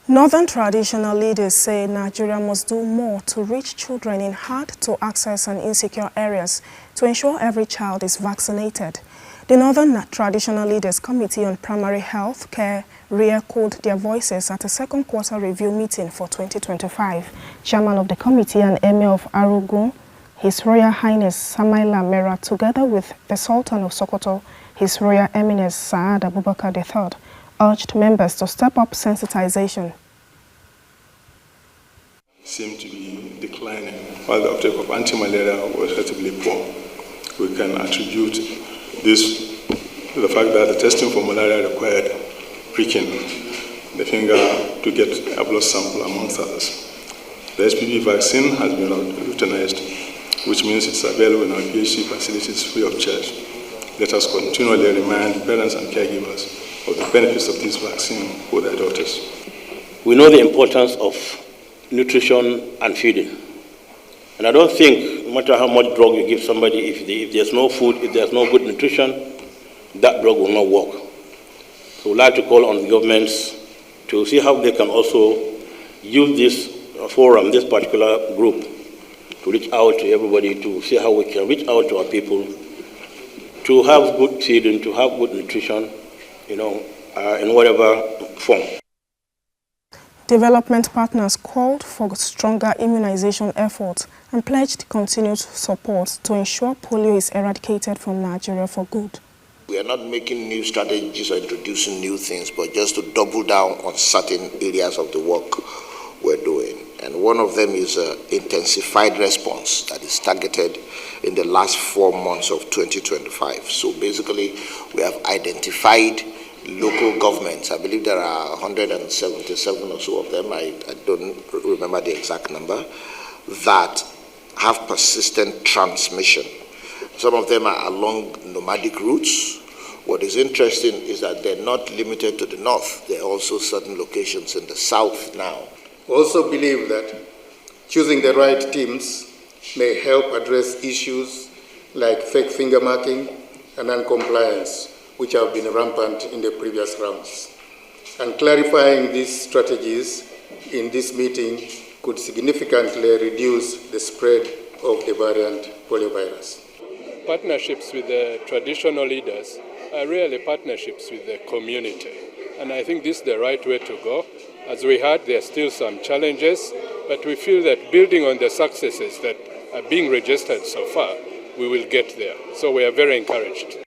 Northern traditional leaders say Nigeria must do more to reach children in hard-to-access and insecure areas to ensure every child is vaccinated. The Northern Traditional Leaders Committee on Primary Health Care re-echoed their voices at a second quarter review meeting for 2025. Chairman of the committee and Emir of Arugun, His Royal Highness Samaila Mera, together with the Sultan of Sokoto, His Royal Eminence Saad Abubakar III, urged members to step up sensitization. Seem to be declining, while the uptake of anti-malaria was relatively poor. We can attribute this to the fact that the testing for malaria required pricking the finger to get a blood sample, amongst others. The HPV vaccine has been routinized, which means it's available in our PHC facilities free of charge. Let us continually remind parents and caregivers of the benefits of this vaccine for their daughters. We know the importance of nutrition and feeding. And I don't think, no matter how much drug you give somebody, if there's no food, if there's no good nutrition, that drug will not work. So we'd like to call on the governments to see how they can also use this forum, this particular group, to reach out to everybody, to see how we can reach out to our people, to have good feeding, to have good nutrition, in whatever form. Development partners called for stronger immunization efforts and pledged continued support to ensure polio is eradicated from Nigeria for good. We are not making new strategies or introducing new things, but just to double down on certain areas of the work we're doing. And one of them is intensified response that is targeted in the last 4 months of 2025. So basically, we have identified local governments. I believe there are 177 or so of them, I don't remember the exact number, that have persistent transmission. Some of them are along nomadic routes. What is interesting is that they're not limited to the north. There are also certain locations in the south now. We also believe that choosing the right teams may help address issues like fake finger marking and non-compliance, which have been rampant in the previous rounds. And clarifying these strategies in this meeting could significantly reduce the spread of the variant poliovirus. Partnerships with the traditional leaders are really partnerships with the community. And I think this is the right way to go. As we heard, there are still some challenges, but we feel that building on the successes that are being registered so far, we will get there. So we are very encouraged.